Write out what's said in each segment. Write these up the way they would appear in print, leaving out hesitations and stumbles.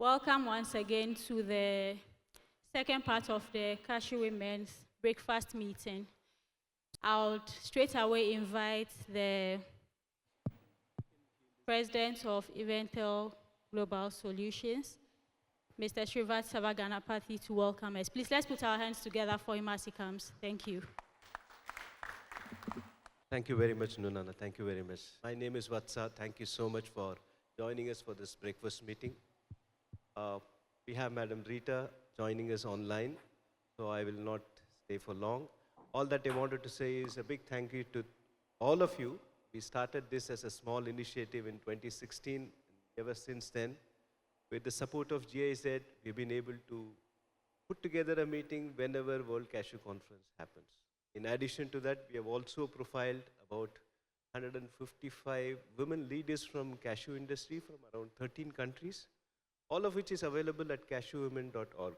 Welcome once again to the second part of the CasheWomen's Breakfast meeting. I'll straight away invite the President of Eventel Global Solutions, Mr. Srivat Savaganapathy, to welcome us. Please, let's put our hands together for him as he comes. Thank you. Thank you very much, Nunana. Thank you very much. My name is Vatsa. Thank you so much for joining us for this breakfast meeting. We have Madam Rita joining us online, so I will not stay for long. All that I wanted to say is a big thank you to all of you. We started this as a small initiative in 2016, and ever since then, with the support of GIZ, we've been able to put together a meeting whenever World Cashew Conference happens. In addition to that, we have also profiled about 155 women leaders from cashew industry from around 13 countries, all of which is available at CasheWomen.org.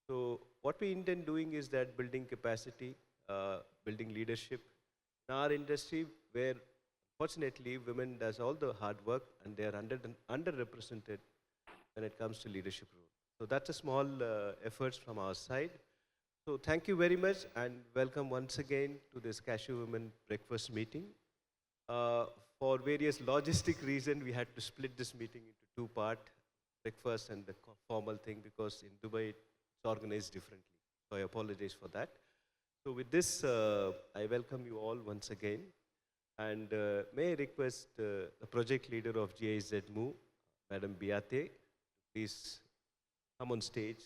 So what we intend doing is that building capacity, building leadership in our industry, where fortunately women does all the hard work and they are underrepresented when it comes to leadership role. So that's a small efforts from our side. So thank you very much and welcome once again to this CasheWomen Breakfast meeting. For various logistic reasons, we had to split this meeting into two parts, breakfast and the formal thing, because in Dubai it's organized differently. So I apologize for that. So with this, I welcome you all once again. And may I request the project leader of GIZ MOVE, Madam Biate, please come on stage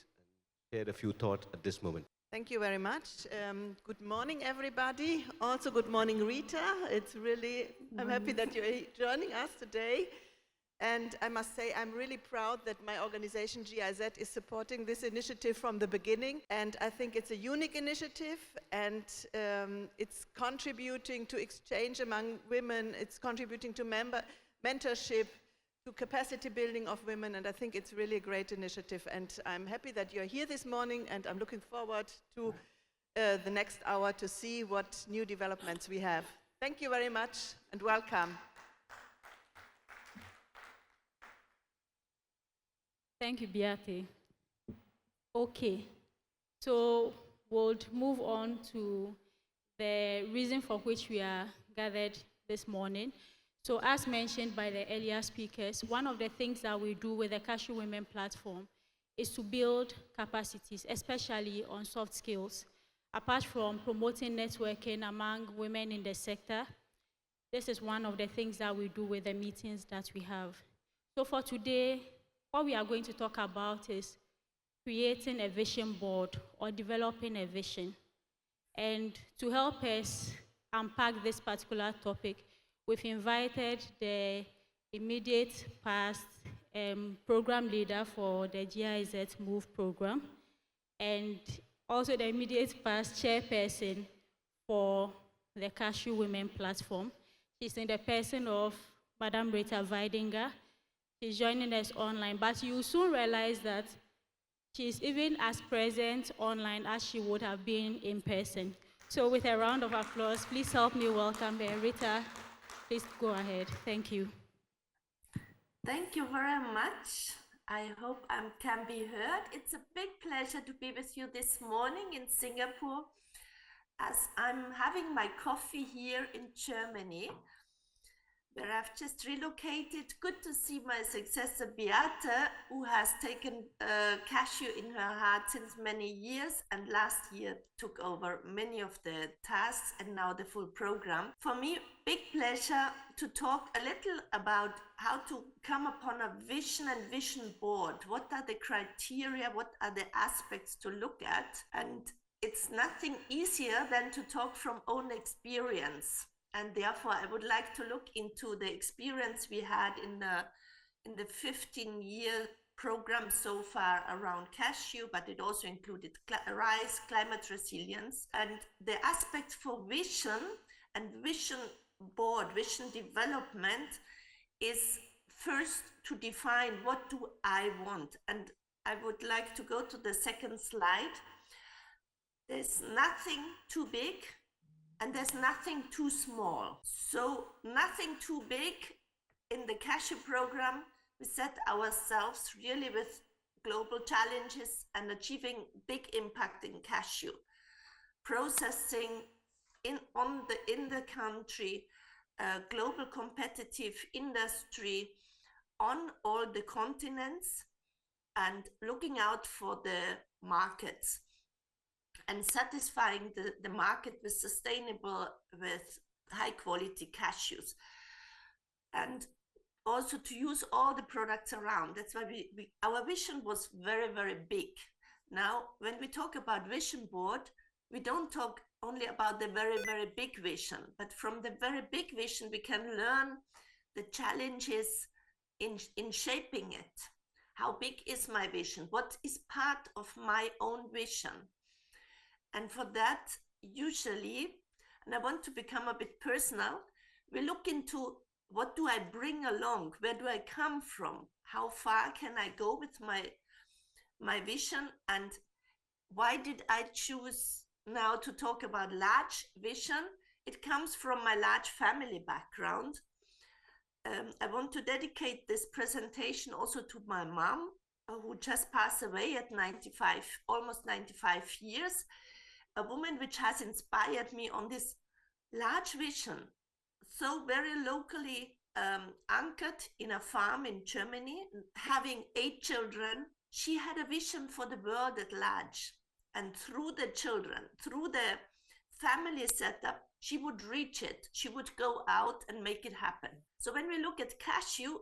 and share a few thoughts at this moment. Thank you very much. Good morning, everybody. Also, good morning, Rita. It's really, I'm happy that you're joining us today. And I must say, I'm really proud that my organization, GIZ, is supporting this initiative from the beginning. And I think it's a unique initiative, and it's contributing to exchange among women. It's contributing to mentorship, to capacity building of women, and I think it's really a great initiative. And I'm happy that you're here this morning, and I'm looking forward to the next hour to see what new developments we have. Thank you very much, and welcome. Thank you, Biate. Okay, so we'll move on to the reason for which we are gathered this morning. So as mentioned by the earlier speakers, one of the things that we do with the CasheWomen platform is to build capacities, especially on soft skills. Apart from promoting networking among women in the sector, this is one of the things that we do with the meetings that we have. So for today, what we are going to talk about is creating a vision board or developing a vision. And to help us unpack this particular topic, we've invited the immediate past program leader for the GIZ MOVE program, and also the immediate past chairperson for the CasheWomen platform. She's in the person of Madam Rita Weidinger. She's joining us online, but you'll soon realize that she's even as present online as she would have been in person. So with a round of applause, please help me welcome her. Rita, please go ahead. Thank you. Thank you very much. I hope I can be heard. It's a big pleasure to be with you this morning in Singapore, as I'm having my coffee here in Germany, where I've just relocated. Good to see my successor, Beate, who has taken Cashew in her heart since many years, and last year took over many of the tasks and now the full program. For me, big pleasure to talk a little about how to come upon a vision and vision board. What are the criteria? What are the aspects to look at? And it's nothing easier than to talk from own experience. And therefore, I would like to look into the experience we had in the 15-year program so far around Cashew, but it also included rice, climate resilience, and the aspect for vision and vision board, vision development is first to define what do I want. And I would like to go to the second slide. There's nothing too big, and there's nothing too small. So nothing too big in the Cashew program We set ourselves really with global challenges and achieving big impact in cashew, processing in the country, global competitive industry on all the continents, and looking out for the markets and satisfying the market with sustainable, with high quality cashews. And also to use all the products around. That's why our vision was very, very big. Now, when we talk about vision board, we don't talk only about the very, very big vision, but from the very big vision, we can learn the challenges in shaping it. How big is my vision? What is part of my own vision? And for that, usually, and I want to become a bit personal, we look into what do I bring along? Where do I come from? How far can I go with my vision? And why did I choose now to talk about large vision? It comes from my large family background. I want to dedicate this presentation also to my mom, who just passed away at 95, almost 95 years, a woman which has inspired me on this large vision, so very locally anchored in a farm in Germany, having 8 children. She had a vision for the world at large. And through the children, through the family setup, she would reach it. She would go out and make it happen. So when we look at cashew,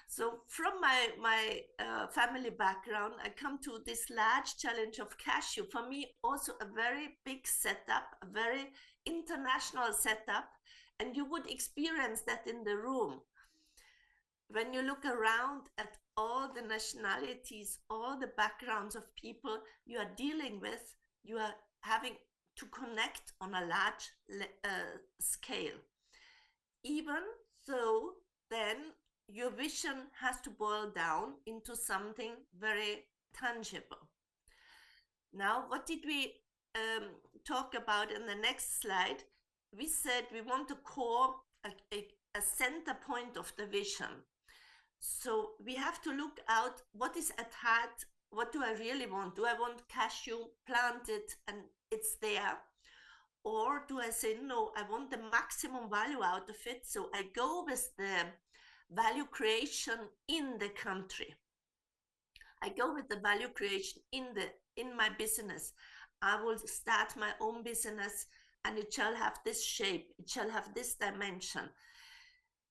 so from my family background, I come to this large challenge of cashew. For me, also a very big setup, a very international setup, and you would experience that in the room. When you look around at all the nationalities, all the backgrounds of people you are dealing with, you are having to connect on a large scale. Even so, then your vision has to boil down into something very tangible. Now, what did we talk about in the next slide? We said we want to core a center point of the vision. So we have to look out what is at heart. What do I really want? Do I want cashew planted and it's there? Or do I say, no, I want the maximum value out of it. So I go with the value creation in the country. I go with the value creation in my business. I will start my own business and it shall have this shape. It shall have this dimension.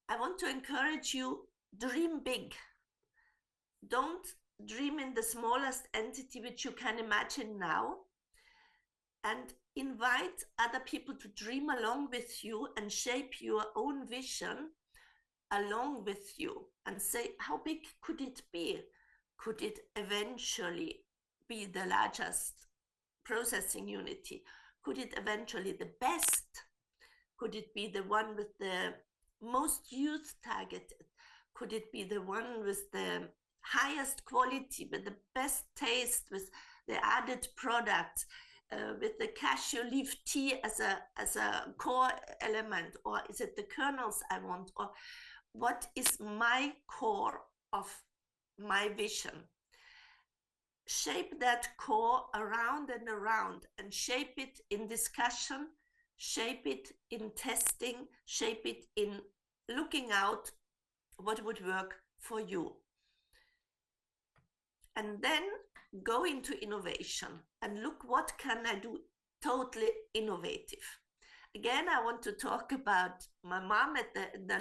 I want to encourage you, dream big. Don't dream in the smallest entity which you can imagine now, and invite other people to dream along with you and shape your own vision along with you and say, how big could it be? Could it eventually be the largest processing unity? Could it eventually the best? Could it be the one with the most youth targeted? Could it be the one with the highest quality, with the best taste, with the added product, with the cashew leaf tea as a core element? Or is it the kernels I want? Or what is my core of my vision? Shape that core around and shape it in discussion, shape it in testing, shape it in looking out what would work for you. And then go into innovation and look what can I do totally innovative. Again, I want to talk about my mom at the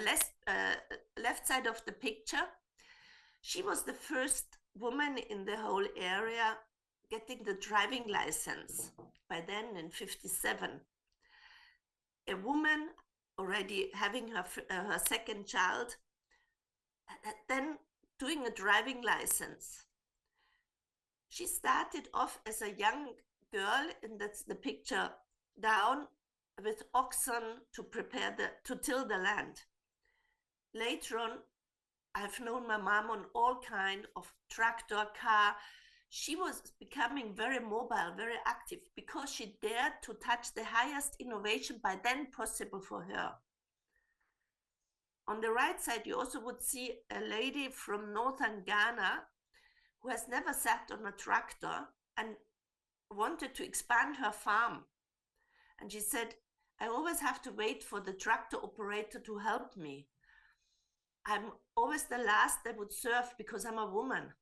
left side of the picture. She was the first woman in the whole area getting the driving license, by then in 57. A woman already having her second child, then doing a driving license. She started off as a young girl, and that's the picture down, with oxen to prepare to till the land. Later on, I've known my mom on all kind of tractor, car. She was becoming very mobile, very active, because she dared to touch the highest innovation by then possible for her. On the right side, you also would see a lady from northern Ghana who has never sat on a tractor and wanted to expand her farm. And she said, I always have to wait for the tractor operator to help me. I'm always the last that would serve because I'm a woman.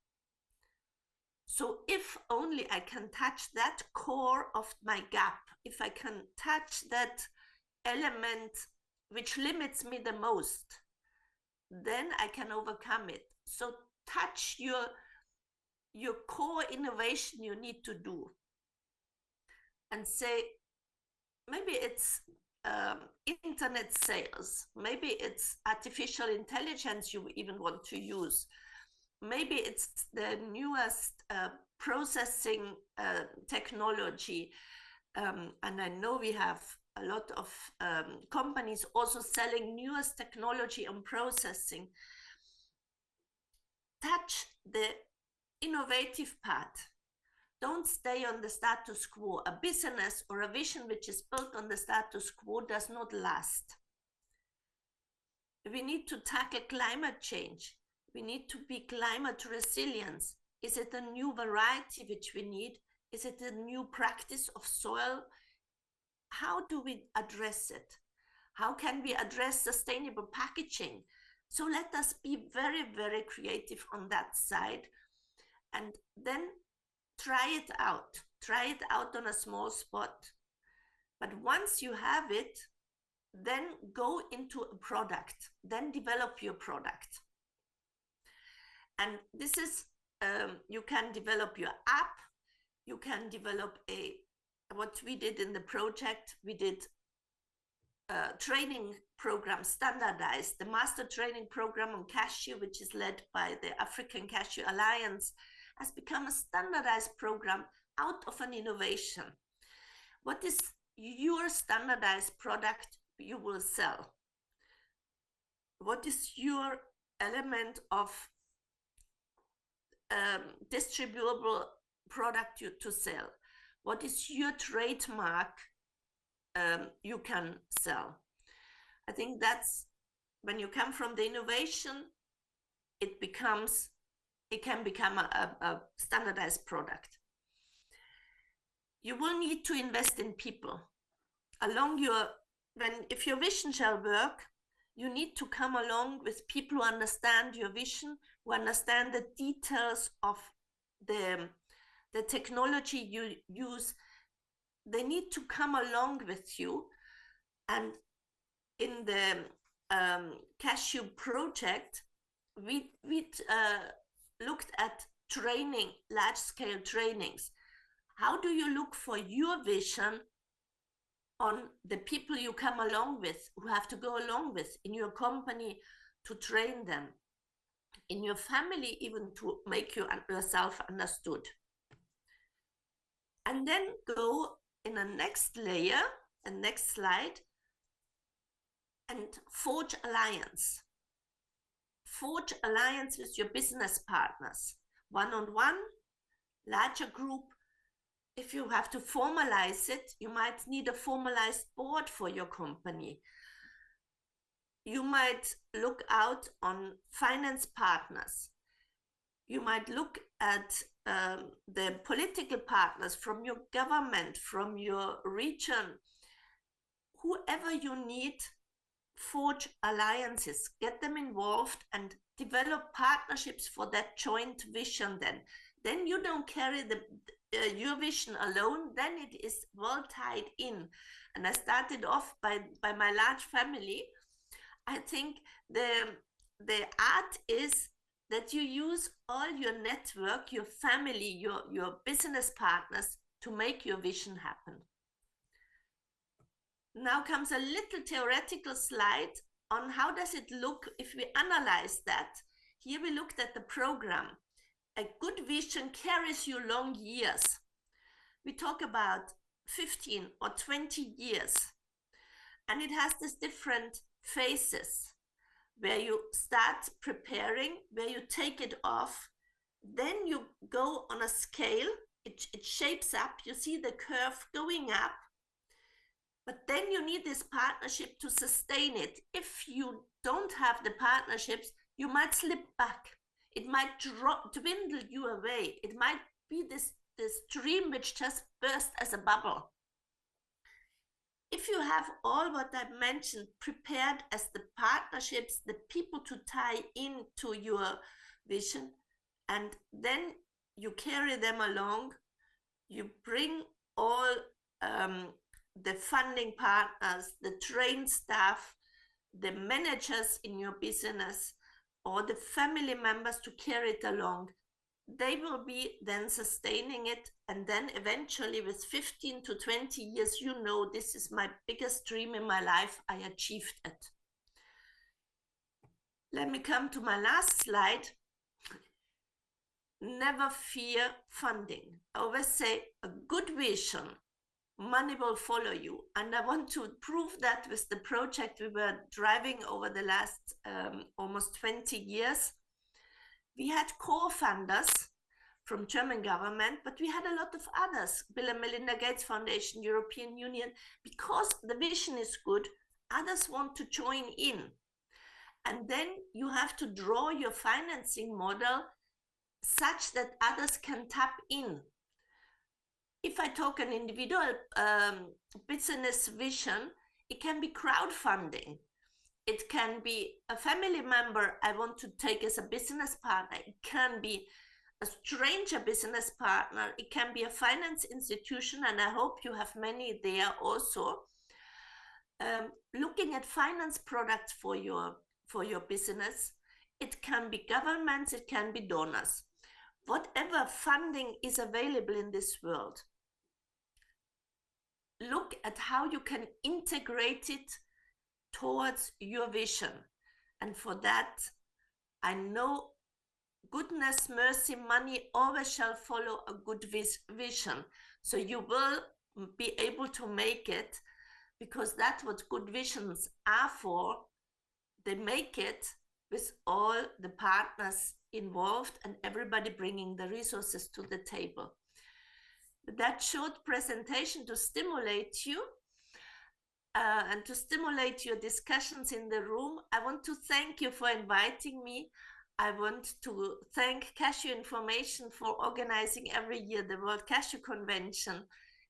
So if only I can touch that core of my gap, if I can touch that element which limits me the most, then I can overcome it. So touch your core innovation you need to do and say, maybe it's internet sales, maybe it's artificial intelligence you even want to use, maybe it's the newest processing technology, and I know we have a lot of companies also selling newest technology on processing. Touch the innovative part. Don't stay on the status quo. A business or a vision which is built on the status quo does not last. We need to tackle climate change. We need to be climate resilient. Is it a new variety which we need? Is it a new practice of soil? How do we address it? How can we address sustainable packaging? So let us be very, very creative on that side, and then try it out. Try it out on a small spot. But once you have it, then go into a product, then develop your product. And this is, you can develop your app, you can develop what we did in the project, we did a training program, standardized, the master training program on Cashew, which is led by the African Cashew Alliance, has become a standardized program out of an innovation. What is your standardized product you will sell? What is your element of distributable product to sell? What is your trademark you can sell? I think that's when you come from the innovation, it can become a standardized product. You will need to invest in people. If your vision shall work, you need to come along with people who understand your vision, who understand the details of the technology you use. They need to come along with you. And in the Cashew project, we looked at training, large-scale trainings. How do you look for your vision on the people you come along with, who have to go along with in your company to train them, in your family even to make yourself understood? And then go in a next layer, a next slide, and forge alliance. Forge alliance with your business partners, one-on-one, larger group. If you have to formalize it, you might need a formalized board for your company. You might look out on finance partners. You might look at the political partners from your government, from your region. Whoever you need, forge alliances, get them involved and develop partnerships for that joint vision then. Then you don't carry your vision alone, then it is well tied in. And I started off by my large family. I think the art is that you use all your network, your family, your business partners to make your vision happen. Now comes a little theoretical slide on how does it look if we analyze that. Here we looked at the program. A good vision carries you long years. We talk about 15 or 20 years. And it has these different phases where you start preparing, where you take it off. Then you go on a scale, it shapes up. You see the curve going up. But then you need this partnership to sustain it. If you don't have the partnerships, you might slip back. It might dwindle you away. It might be this dream which just burst as a bubble. If you have all what I mentioned prepared as the partnerships, the people to tie into your vision, and then you carry them along, you bring all the funding partners, the trained staff, the managers in your business, or the family members to carry it along. They will be then sustaining it, and then eventually with 15 to 20 years, you know, this is my biggest dream in my life, I achieved it. Let me come to my last slide. Never fear funding. I always say a good vision, money will follow you. And I want to prove that with the project we were driving over the last almost 20 years. We had co-funders from German government, but we had a lot of others, Bill and Melinda Gates Foundation, European Union, because the vision is good, others want to join in. And then you have to draw your financing model such that others can tap in. If I talk an individual business vision, it can be crowdfunding. It can be a family member I want to take as a business partner. It can be a stranger business partner. It can be a finance institution, and I hope you have many there also. Looking at finance products for your business. It can be governments, it can be donors. Whatever funding is available in this world, look at how you can integrate it towards your vision. And for that, I know goodness, mercy, money always shall follow a good vision. So you will be able to make it, because that's what good visions are for. They make it with all the partners involved and everybody bringing the resources to the table. That short presentation to stimulate you and to stimulate your discussions in the room, I want to thank you for inviting me. I want to thank Cashew Information for organizing every year the World Cashew Convention.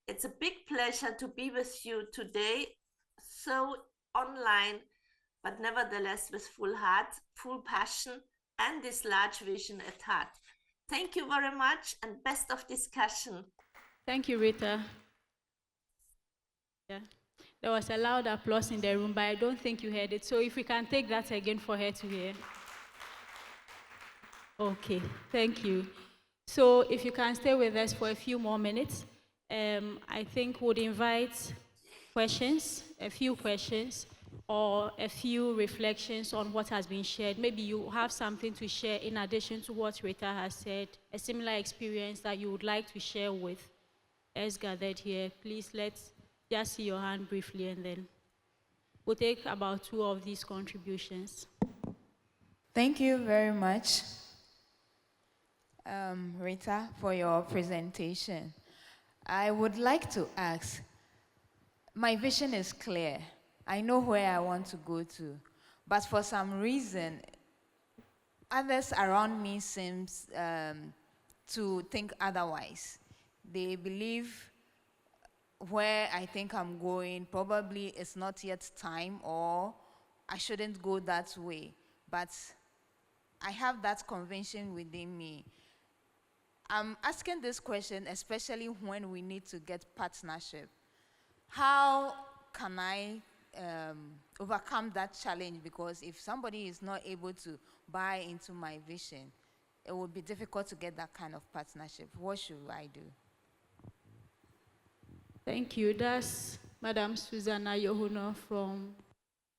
It's a big pleasure to be with you today, so online, but nevertheless with full heart, full passion, and this large vision at heart. Thank you very much, and best of discussion. Thank you, Rita. Yeah. There was a loud applause in the room, but I don't think you heard it. So if we can take that again for her to hear. Okay, thank you. So if you can stay with us for a few more minutes, I think we'd invite questions, a few questions, or a few reflections on what has been shared. Maybe you have something to share in addition to what Rita has said, a similar experience that you would like to share with us gathered here. Please let's just see your hand briefly, and then we'll take about 2 of these contributions. Thank you very much, Rita, for your presentation. I would like to ask, my vision is clear. I know where I want to go to, but for some reason, others around me seem to think otherwise. They believe where I think I'm going probably it's not yet time, or I shouldn't go that way. But I have that conviction within me. I'm asking this question especially when we need to get partnership. How can I overcome that challenge? Because if somebody is not able to buy into my vision, it would be difficult to get that kind of partnership. What should I do? Thank you. That's Madam Susanna Yohuno from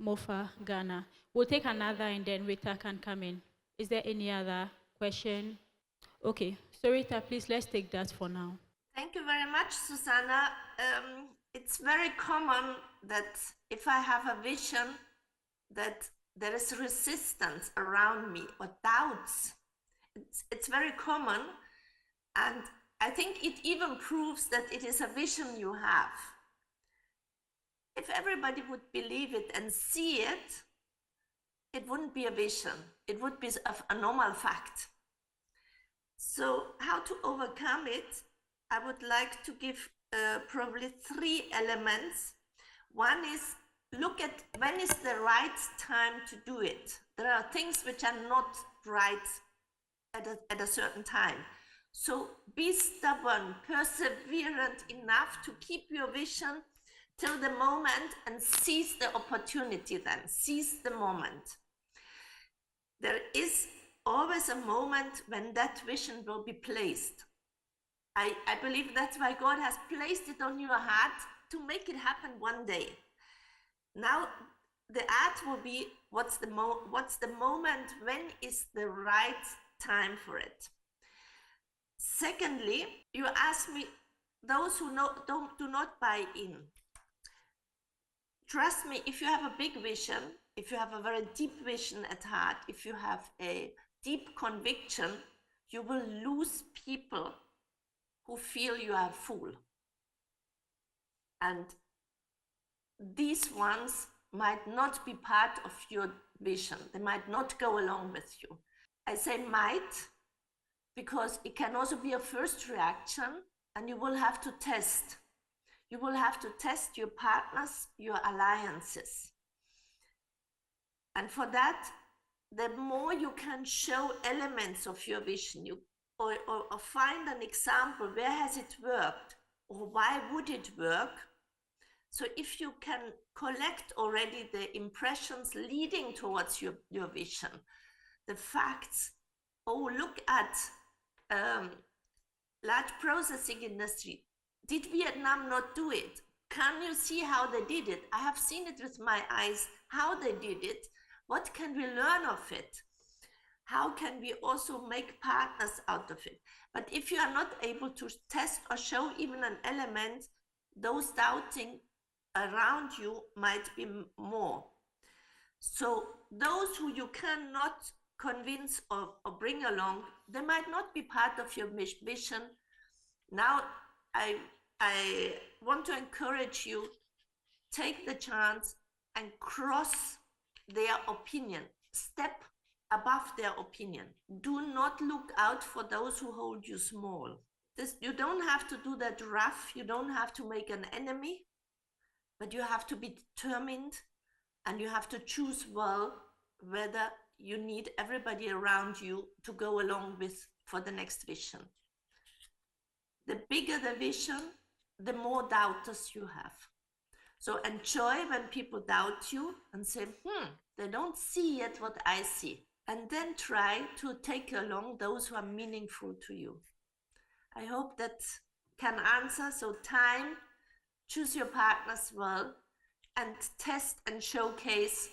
Mofa, Ghana. We'll take another and then Rita can come in. Is there any other question? Okay, so Rita, please, let's take that for now. Thank you very much, Susanna. It's very common that if I have a vision, that there is resistance around me or doubts. It's very common, and I think it even proves that it is a vision you have. if everybody would believe it and see it, it wouldn't be a vision. It would be a normal fact. So how to overcome it? I would like to give probably 3 elements. One is look at when is the right time to do it. There are things which are not right at a certain time. So be stubborn, perseverant enough to keep your vision till the moment and seize the opportunity then, seize the moment. There is always a moment when that vision will be placed. I believe that's why God has placed it on your heart to make it happen one day. Now, the art will be what's the moment, when is the right time for it? Secondly, you ask me, those who do not buy in. Trust me, if you have a big vision, if you have a very deep vision at heart, if you have a deep conviction, you will lose people who feel you are a fool. And these ones might not be part of your vision. They might not go along with you. I say might, because it can also be a first reaction, and you will have to test. You will have to test your partners, your alliances. And for that, the more you can show elements of your vision, or find an example, where has it worked, or why would it work? So if you can collect already the impressions leading towards your vision, the facts, oh, look at large processing industry. Did Vietnam not do it? Can you see how they did it? I have seen it with my eyes, how they did it. What can we learn of it? How can we also make partners out of it? But if you are not able to test or show even an element, those doubting around you might be more. So those who you cannot convince or bring along, they might not be part of your vision. Now, I want to encourage you, take the chance and cross their opinion, step above their opinion. Do not look out for those who hold you small. You don't have to do that rough, you don't have to make an enemy, but you have to be determined, and you have to choose well whether you need everybody around you to go along with for the next vision. The bigger the vision, the more doubters you have. So enjoy when people doubt you and say, they don't see yet what I see. And then try to take along those who are meaningful to you. I hope that can answer. So time, choose your partners well, and test and showcase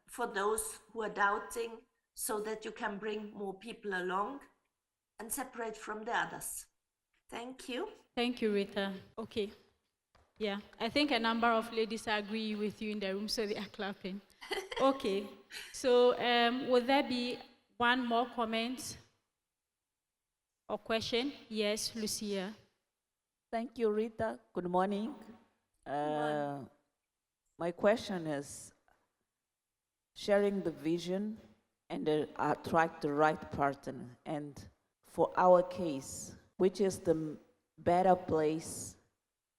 for those who are doubting, so that you can bring more people along and separate from the others. Thank you. Thank you, Rita. Okay. Yeah, I think a number of ladies agree with you in the room, so they are clapping. Okay. So would there be one more comment or question? Yes, Lucia. Thank you, Rita. Good morning. My question is, sharing the vision and attract the right partner. And for our case, which is the better place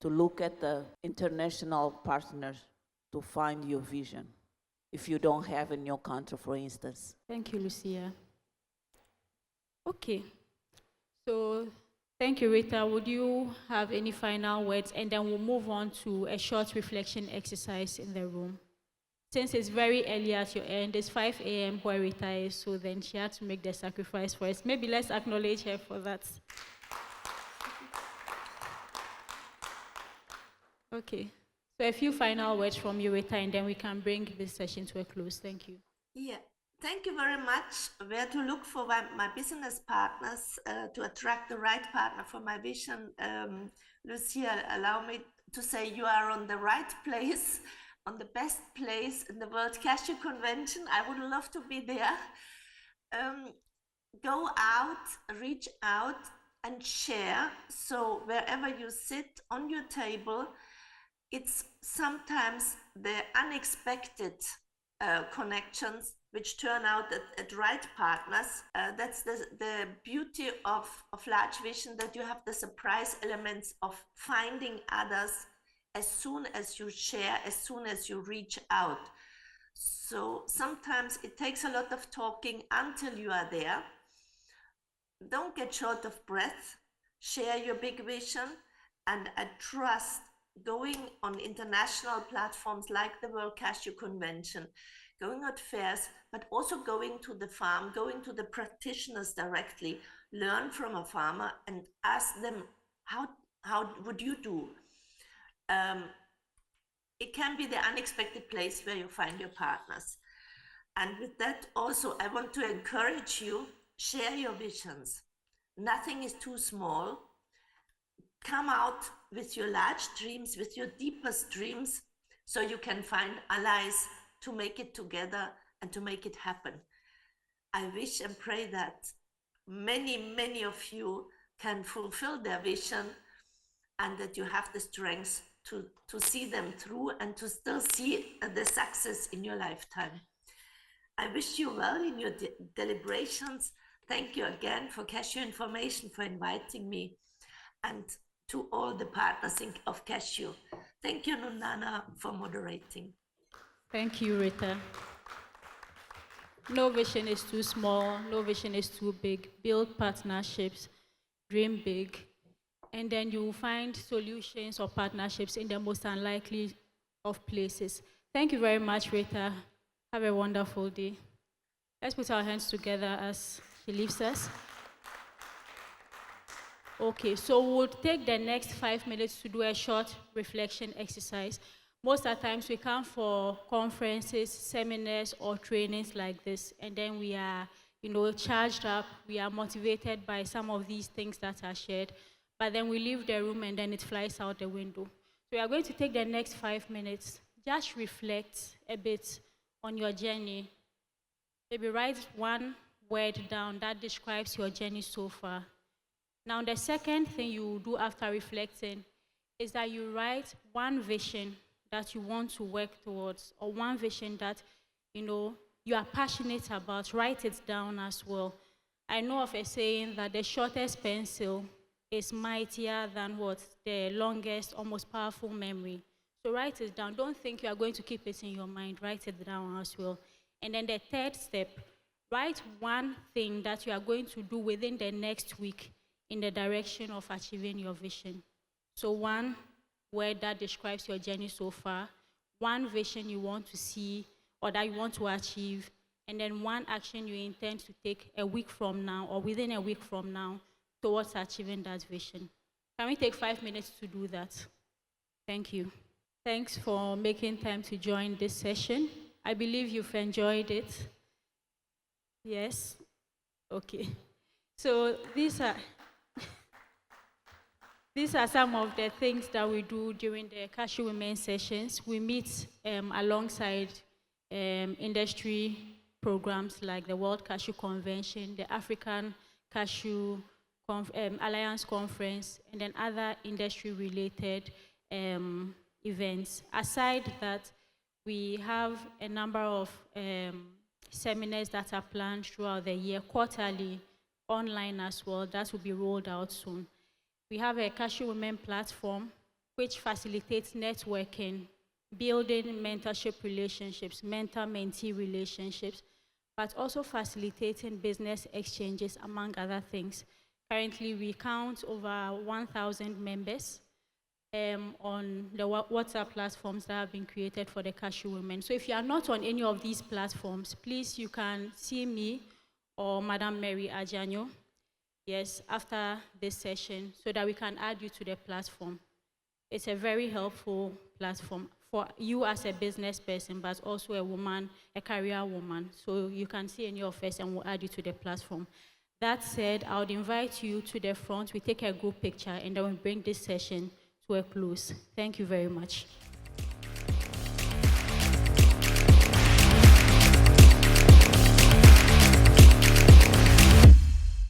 to look at the international partners to find your vision, if you don't have in your country, for instance? Thank you, Lucia. Okay. So thank you, Rita. Would you have any final words? And then we'll move on to a short reflection exercise in the room. Since it's very early at your end, it's 5 a.m. where Rita is, so then she had to make the sacrifice for us. Maybe let's acknowledge her for that. Okay. So a few final words from you, Rita, and then we can bring this session to a close. Thank you. Yeah, thank you very much. Where to look for my business partners to attract the right partner for my vision? Lucia, allow me to say you are on the right place, on the best place in the World Cashew Convention. I would love to be there. Go out, reach out, and share. So wherever you sit on your table, it's sometimes the unexpected connections which turn out at right partners. That's the beauty of large vision, that you have the surprise elements of finding others as soon as you share, as soon as you reach out. So sometimes it takes a lot of talking until you are there. Don't get short of breath. Share your big vision, and I trust going on international platforms like the World Cashew Convention, going at fairs, but also going to the farm, going to the practitioners directly, learn from a farmer and ask them, how would you do? It can be the unexpected place where you find your partners. And with that also, I want to encourage you, share your visions. Nothing is too small. Come out with your large dreams, with your deepest dreams, so you can find allies to make it together and to make it happen. I wish and pray that many, many of you can fulfill their vision, and that you have the strength to see them through and to still see the success in your lifetime. I wish you well in your deliberations. Thank you again for Cashew Information for inviting me, and to all the partners of Cashew. Thank you, Nunana, for moderating. Thank you, Rita. No vision is too small, no vision is too big. Build partnerships, dream big, and then you will find solutions or partnerships in the most unlikely of places. Thank you very much, Rita. Have a wonderful day. Let's put our hands together as she leaves us. Okay, so we'll take the next 5 minutes to do a short reflection exercise. Most of the times we come for conferences, seminars, or trainings like this, and then we are, charged up, we are motivated by some of these things that are shared, but then we leave the room and then it flies out the window. So we are going to take the next 5 minutes, just reflect a bit on your journey. Maybe write one word down that describes your journey so far. Now, the second thing you do after reflecting is that you write one vision that you want to work towards, or one vision that, you are passionate about. Write it down as well. I know of a saying that the shortest pencil is mightier than the longest, most powerful memory. So write it down. Don't think you are going to keep it in your mind. Write it down as well. And then the third step, write one thing that you are going to do within the next week in the direction of achieving your vision. So one word that describes your journey so far, one vision you want to see or that you want to achieve, and then one action you intend to take a week from now or within a week from now towards achieving that vision. Can we take 5 minutes to do that? Thank you. Thanks for making time to join this session. I believe you've enjoyed it. Yes? Okay. So these are some of the things that we do during the CasheWomen sessions. We meet alongside industry programs like the World Cashew Convention, the African Cashew Alliance Conference, and then other industry-related events. Aside that, we have a number of seminars that are planned throughout the year, quarterly, online as well. That will be rolled out soon. We have a CasheWomen platform which facilitates networking, building mentorship relationships, mentor-mentee relationships, but also facilitating business exchanges, among other things. Currently, we count over 1,000 members on the WhatsApp platforms that have been created for the CasheWomen. So if you are not on any of these platforms, please, you can see me or Madam Mary Ajanyo, yes, after this session, so that we can add you to the platform. It's a very helpful platform for you as a business person, but also a woman, a career woman. So you can see any of us and we'll add you to the platform. That said, I would invite you to the front. We take a group picture and then we bring this session to a close. Thank you very much.